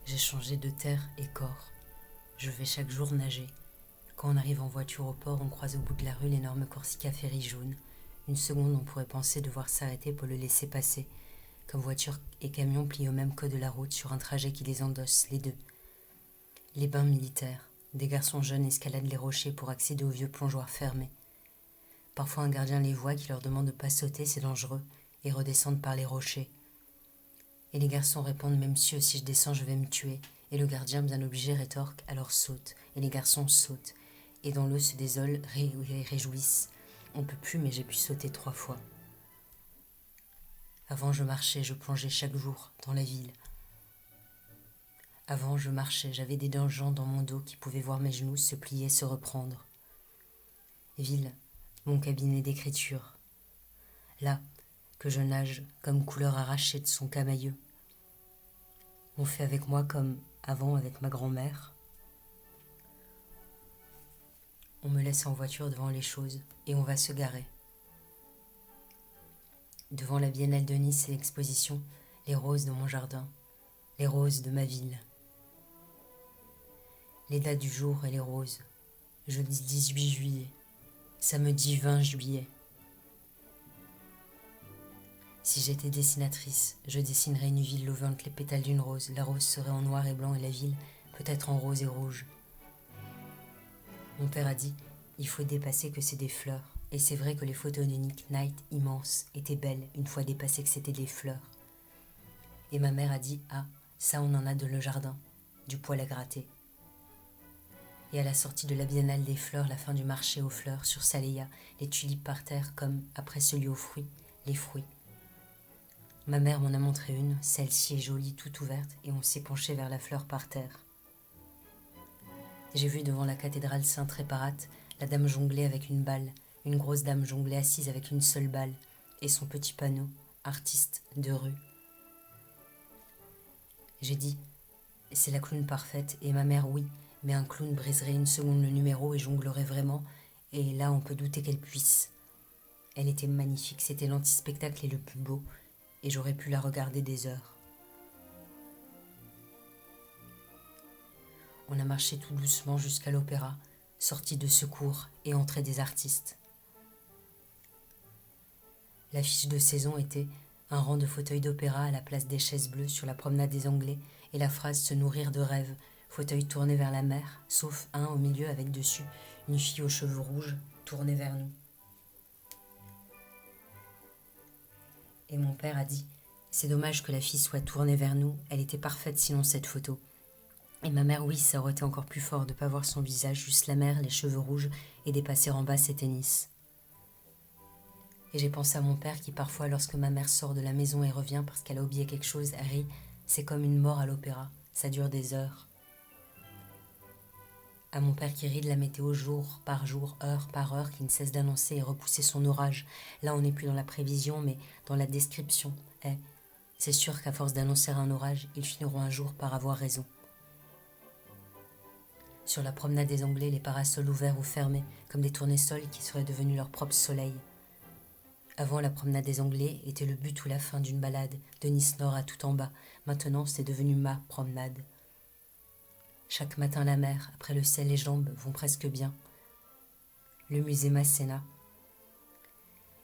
J'ai changé de terre et corps. Je vais chaque jour nager. Quand on arrive en voiture au port, on croise au bout de la rue l'énorme Corsica Ferry jaune. Une seconde, on pourrait penser devoir s'arrêter pour le laisser passer, comme voiture et camion plient au même code de la route sur un trajet qui les endosse, les deux. Les bains militaires. Des garçons jeunes escaladent les rochers pour accéder aux vieux plongeoirs fermés. Parfois un gardien les voit qui leur demande de ne pas sauter, c'est dangereux, et redescendent par les rochers. Et les garçons répondent « Même si je descends, je vais me tuer ». Et le gardien, bien obligé, rétorque « Alors saute ». Et les garçons sautent. Et dans l'eau se désolent, réjouissent. On peut plus, mais j'ai pu sauter 3 fois. Avant, je marchais, je plongeais chaque jour dans la ville. Avant, je marchais, j'avais des gens dans mon dos qui pouvaient voir mes genoux se plier, se reprendre. Ville, mon cabinet d'écriture. Là, que je nage comme couleur arrachée de son camailleux. On fait avec moi comme avant avec ma grand-mère. On me laisse en voiture devant les choses et on va se garer. Devant la Biennale de Nice et l'exposition, les roses de mon jardin, les roses de ma ville. Les dates du jour et les roses. Jeudi 18 juillet, samedi 20 juillet. Si j'étais dessinatrice, je dessinerais une ville levant entre les pétales d'une rose. La rose serait en noir et blanc et la ville peut-être en rose et rouge. Mon père a dit, il faut dépasser que c'est des fleurs. Et c'est vrai que les photos de Nick Knight, immenses, étaient belles, une fois dépassées que c'était des fleurs. Et ma mère a dit, ah, ça on en a de le jardin, du poil à gratter. Et à la sortie de la Biennale des fleurs, la fin du marché aux fleurs, sur Saléa, les tulipes par terre comme, après celui aux fruits, les fruits. Ma mère m'en a montré une, celle-ci est jolie, toute ouverte, et on s'est penché vers la fleur par terre. J'ai vu devant la cathédrale Sainte-Réparate la dame jongler avec une balle, une grosse dame jongler assise avec une seule balle, et son petit panneau, artiste de rue. J'ai dit, c'est la clown parfaite, et ma mère, oui, mais un clown briserait une seconde le numéro et jonglerait vraiment, et là on peut douter qu'elle puisse. Elle était magnifique, c'était l'anti-spectacle et le plus beau, et j'aurais pu la regarder des heures. On a marché tout doucement jusqu'à l'opéra, sortie de secours et entrée des artistes. L'affiche de saison était un rang de fauteuils d'opéra à la place des chaises bleues sur la promenade des Anglais et la phrase « se nourrir de rêves », fauteuil tourné vers la mer, sauf un au milieu avec dessus une fille aux cheveux rouges tournée vers nous. Et mon père a dit « C'est dommage que la fille soit tournée vers nous, elle était parfaite sinon cette photo ». Et ma mère, oui, ça aurait été encore plus fort de ne pas voir son visage, juste la mer, les cheveux rouges et dépasser en bas ses tennis. Et j'ai pensé à mon père qui parfois, lorsque ma mère sort de la maison et revient parce qu'elle a oublié quelque chose, rit, c'est comme une mort à l'opéra, ça dure des heures. À mon père qui rit de la météo jour par jour, heure par heure, qui ne cesse d'annoncer et repousser son orage. Là, on n'est plus dans la prévision, mais dans la description. C'est sûr qu'à force d'annoncer un orage, ils finiront un jour par avoir raison. Sur la promenade des Anglais, les parasols ouverts ou fermés, comme des tournesols qui seraient devenus leur propre soleil. Avant, la promenade des Anglais était le but ou la fin d'une balade, de Nice-Nord à tout en bas. Maintenant, c'est devenu ma promenade. Chaque matin, la mer, après le sel, les jambes vont presque bien. Le musée Masséna.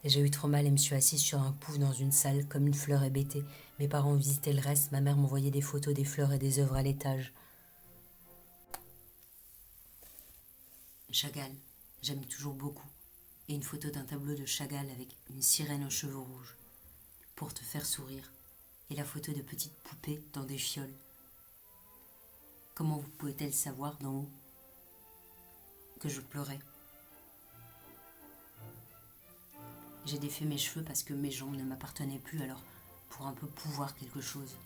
Et j'ai eu trop mal et me suis assise sur un pouf dans une salle, comme une fleur hébétée. Mes parents visitaient le reste, ma mère m'envoyait des photos des fleurs et des œuvres à l'étage. Chagall, j'aime toujours beaucoup. Et une photo d'un tableau de Chagall avec une sirène aux cheveux rouges. Pour te faire sourire. Et la photo de petites poupées dans des fioles. Comment vous pouvait-elle savoir d'en haut que je pleurais? J'ai défait mes cheveux parce que mes jambes ne m'appartenaient plus, alors pour un peu pouvoir quelque chose.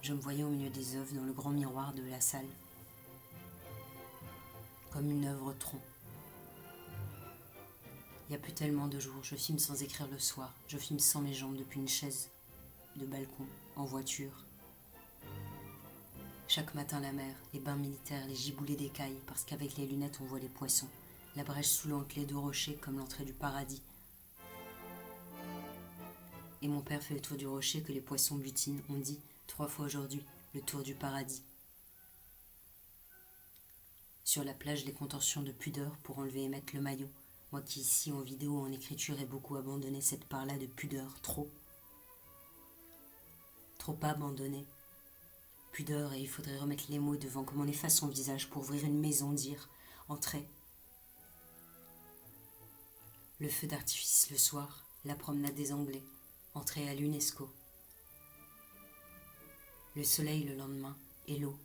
Je me voyais au milieu des œuvres dans le grand miroir de la salle. Comme une œuvre tronc. Il n'y a plus tellement de jours, je filme sans écrire le soir, je filme sans mes jambes depuis une chaise de balcon, en voiture. Chaque matin la mer, les bains militaires, les giboulées d'écailles, parce qu'avec les lunettes on voit les poissons, la brèche soulante les deux rochers comme l'entrée du paradis. Et mon père fait le tour du rocher que les poissons butinent, on dit 3 fois aujourd'hui, le tour du paradis. Sur la plage, les contorsions de pudeur pour enlever et mettre le maillot. Moi qui ici, en vidéo, en écriture, ai beaucoup abandonné cette part-là de pudeur, trop. Trop abandonné. Pudeur, et il faudrait remettre les mots devant comme on efface son visage pour ouvrir une maison, dire « Entrez ». Le feu d'artifice le soir, la promenade des Anglais, entrée à l'UNESCO. Le soleil le lendemain, et l'eau.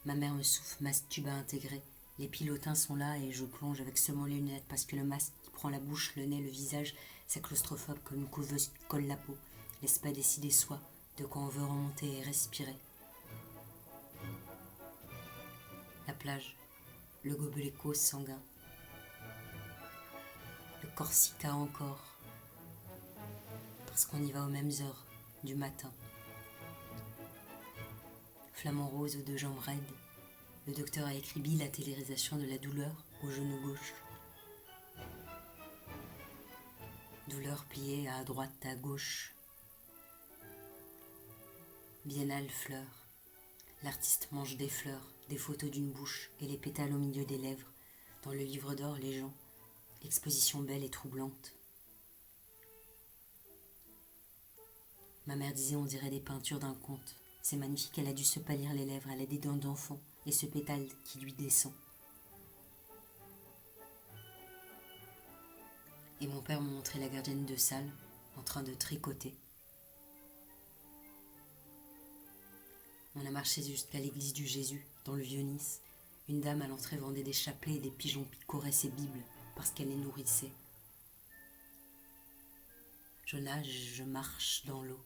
Ma mère me souffle, masque tuba intégré. Les pilotins sont là et je plonge avec seulement les lunettes parce que le masque qui prend la bouche, le nez, le visage, c'est claustrophobe comme une couveuse qui colle la peau. Laisse pas décider soi de quoi on veut remonter et respirer. La plage, le gobelet cause sanguin. Le Corsica encore, parce qu'on y va aux mêmes heures du matin. Flamant rose aux 2 jambes raides, le docteur a écrit bilatérisation de la douleur au genou gauche. Douleur pliée à droite, à gauche. Biennale fleurs. L'artiste mange des fleurs, des photos d'une bouche et les pétales au milieu des lèvres. Dans le livre d'or, les gens. Exposition belle et troublante. Ma mère disait on dirait des peintures d'un conte. C'est magnifique, elle a dû se pâlir les lèvres, elle a des dents d'enfant et ce pétale qui lui descend. Et mon père m'a montré la gardienne de salle en train de tricoter. On a marché jusqu'à l'église du Jésus, dans le Vieux-Nice. Une dame à l'entrée vendait des chapelets et des pigeons picoraient ses bibles parce qu'elle les nourrissait. Je nage, je marche dans l'eau.